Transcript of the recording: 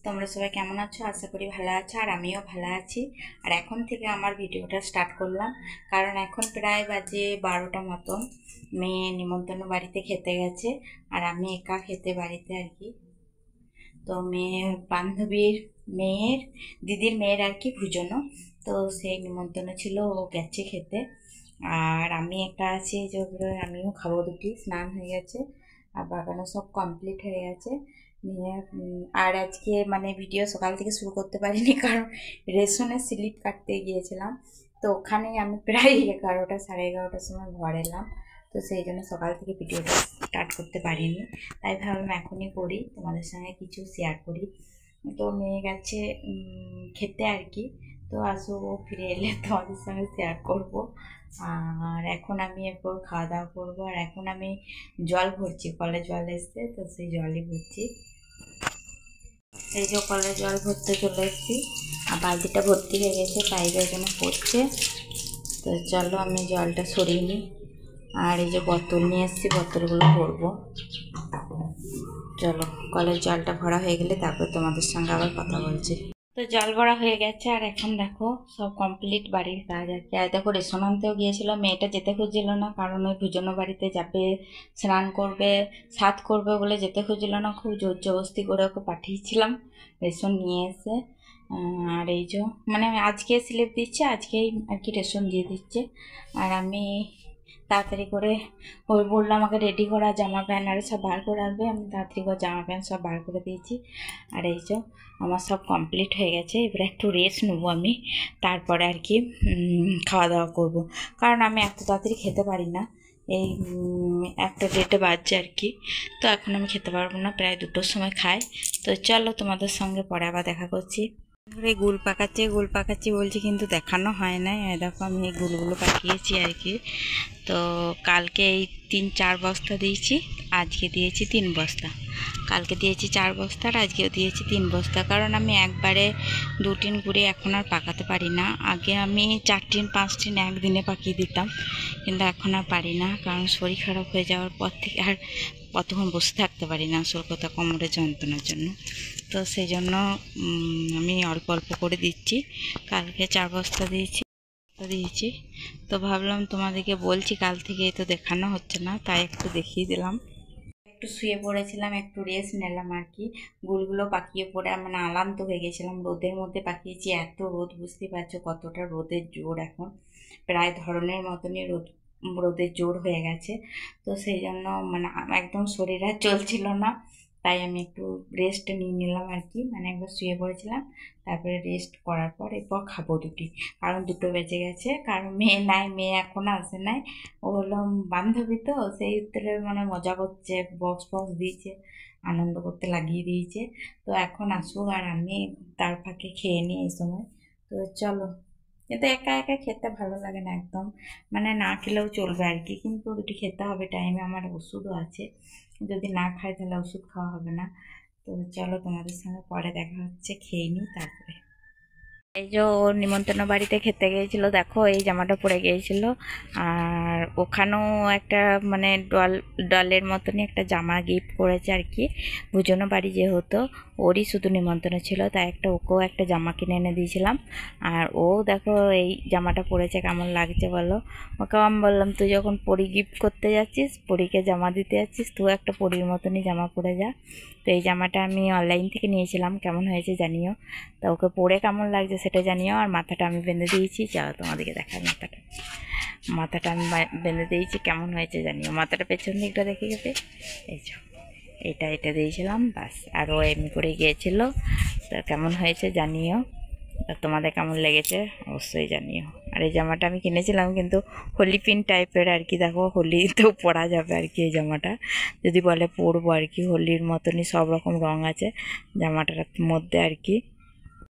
তোমরা সবাই কেমন আছো? আশা করি ভালো আছো, আর আমিও ভালো আছি। আর এখন থেকে আমার ভিডিওটা স্টার্ট করলাম, কারণ এখন প্রায় বাজে 12টা মতন। মেয়ে নিমন্ত্রণ বাড়িতে খেতে গেছে, আর আমি একা খেতে বাড়িতে আর কি। তো মেয়ের বান্ধবীর মেয়ের দিদির মেয়ের আর কি ভুজনো, তো সেই নিমন্ত্রণ ছিল, ও গেছে খেতে। আর আমি একা আছি, যেগুলো আমিও খাবো দুটি। স্নান হয়ে গেছে আর বাগানো সব কমপ্লিট হয়ে গেছে নিয়ে। আর আজকে মানে ভিডিও সকাল থেকে শুরু করতে পারিনি, কারণ রেশনের স্লিপ কাটতে গিয়েছিলাম। তো ওখানেই আমি প্রায় 11টা সাড়ে 11টার সময় ঘর এলাম। তো সেই জন্য সকাল থেকে ভিডিওটা স্টার্ট করতে পারিনি, তাই ভাবলাম এখনই করি, তোমাদের সঙ্গে কিছু শেয়ার করি। তো মেয়ে গেছে খেতে আর কি। তো আসো, ও ফিরে এলে তোমাদের সঙ্গে শেয়ার করব। আর এখন আমি এরপর খাওয়া দাওয়া করবো। আর এখন আমি জল ভরছি, কলে জল এসছে, তো সেই জলই ভরছি। এই যে কলে জল ভরতে চলে এসেছি, আর বালতিটা ভর্তি হয়ে গেছে, পাইপের জন্য পড়ছে। তো চলো আমি জলটা সরিয়ে নিই। আর এই যে বোতল নিয়ে এসেছি, বোতলগুলো ভরবো। চলো, কলের জলটা ভরা হয়ে গেলে তারপর তোমাদের সঙ্গে আবার কথা বলছি। তো জল ভরা হয়ে গেছে, আর এখন দেখো সব কমপ্লিট বাড়ির কাজ আর কি। আর দেখো রেশন আনতেও গিয়েছিল, মেয়েটা যেতে খুঁজছিল না, কারণ ওই ভুজনো বাড়িতে যাবে, স্নান করবে, সাত করবে বলে যেতে খুঁজছিল না। খুব জোর জবস্তি করে ওকে পাঠিয়েছিলাম রেশন নিয়ে এসে। আর এই যে মানে আজকে স্লিপ দিচ্ছে, আজকেই আর কি রেশন দিয়ে দিচ্ছে। আর আমি তাড়াতাড়ি করে ওই বললো আমাকে রেডি করা, জামা প্যান্ট আর সব বার করে রাখবে। আমি তাড়াতাড়ি করে জামা প্যান্ট সব বার করে দিয়েছি। আর এই যে আমার সব কমপ্লিট হয়ে গেছে, এবারে একটু রেস্ট নেবো আমি, তারপরে আর কি খাওয়া দাওয়া করব। কারণ আমি এত তাড়াতাড়ি খেতে পারি না, এই 1টা বাজছে আর কি। তো এখন আমি খেতে পারবো না, প্রায় 2টোর সময় খাই। তো চলো, তোমাদের সঙ্গে পরে আবার দেখা করছি। এই গুল পাকাচ্ছি বলছি, কিন্তু দেখানো হয় না। দেখো আমি এই গুলগুলো পাকিয়েছি আর কি। তো কালকে এই 3-4 বস্তা দিয়েছি, আজকে দিয়েছি 3 বস্তা। কালকে দিয়েছি 4 বস্তা, আর আজকেও দিয়েছি 3 বস্তা। কারণ আমি একবারে 2 টিন করে এখন আর পাকাতে পারি না। আগে আমি 4 টিন 5 টিন একদিনে পাকিয়ে দিতাম, কিন্তু এখন আর পারি না, কারণ শরীর খারাপ হয়ে যাওয়ার পর থেকে আর কতক্ষণ বসে থাকতে পারি না, আসল কথা কোমরের যন্ত্রণার জন্য। তো সেই জন্য আমি অল্প অল্প করে দিচ্ছি। কালকে 4 বস্তা দিয়েছি। তো ভাবলাম তোমাদেরকে বলছি, কাল থেকে তো দেখানো হচ্ছে না, তাই একটু দেখিয়ে দিলাম। একটু শুয়ে পড়েছিলাম, একটু রেস্ট নিলাম আর কি। গুলগুলো পাকিয়ে পড়ে মানে আলান্ত হয়ে গেছিলাম, রোদের মধ্যে পাকিয়েছি। এত রোদ, বুঝতে পারছো কতটা রোদের জোর এখন, প্রায় ধরনের মতনই রোদের জোর হয়ে গেছে। তো সেই জন্য মানে একদম শরীর আর চলছিল না, তাই আমি একটু রেস্ট নিয়ে নিলাম আর কি। মানে একবার শুয়ে পড়েছিলাম, তারপরে রেস্ট করার পর এরপর খাবো দুটি, কারণ 2টো বেজে গেছে। কারণ মেয়ে নাই, মেয়ে এখনো আসে নাই। ও হলো বান্ধবী, তো সেই উত্তরে মানে মজা করছে, বক্স ফক্স দিয়েছে, আনন্দ করতে লাগিয়ে দিয়েছে। তো এখন আসুক, আর আমি তার ফাঁকে খেয়ে নিই এই সময়। তো চলো, কিন্তু একা একা খেতে ভালো লাগে না একদম, মানে না খেলেও চলবে আর কি, কিন্তু দুটি খেতে হবে টাইমে। আমার ওষুধও আছে, যদি না খাই তাহলে ওষুধ খাওয়া হবে না। তো চলো, তোমাদের সঙ্গে পরে দেখা হচ্ছে, খেয়ে নিই তারপরে। এই যে ওর নিমন্ত্রণ বাড়িতে খেতে গিয়েছিল, দেখো এই জামাটা পরে গিয়েছিল। আর ওখানেও একটা মানে ডলের মতনই একটা জামা গিফট করেছে আর কি। ভুজনো বাড়ি যেহেতু, ওরই শুধু নিমন্ত্রণ ছিল, তাই ওকেও একটা জামা কিনে এনে দিয়েছিলাম। আর ও দেখো এই জামাটা পরেছে, কেমন লাগছে বলো। ওকে আমি বললাম, তুই যখন পরি গিফট করতে যাচ্ছিস, পরীকে জামা দিতে যাচ্ছিস, তুই একটা পরীর মতনই জামা পরে যা। তো এই জামাটা আমি অনলাইন থেকে নিয়েছিলাম, কেমন হয়েছে জানিও। তা ওকে পরে কেমন লাগছে সেটা জানিও। আর মাথাটা আমি বেঁধে দিয়েছি, যাও তোমাদেরকে দেখাই। মাথাটা আমি বেঁধে দিয়েছি, কেমন হয়েছে জানিও। মাথাটা পেছন দিকটা দেখে গেছে, এই যে এটা দিয়েছিলাম বাস। আর ও এমনি করে গিয়েছিল, তো কেমন হয়েছে জানিও। তোমাদের কেমন লেগেছে অবশ্যই জানিও। আর এই জামাটা আমি কিনেছিলাম কিন্তু হোলি পিন টাইপের আর কি। দেখো হোলিতেও পরা যাবে আর কি এই জামাটা, যদি বলে পরবো আর কি। হোলির মতনই সব রকম রঙ আছে জামাটার মধ্যে আর কি।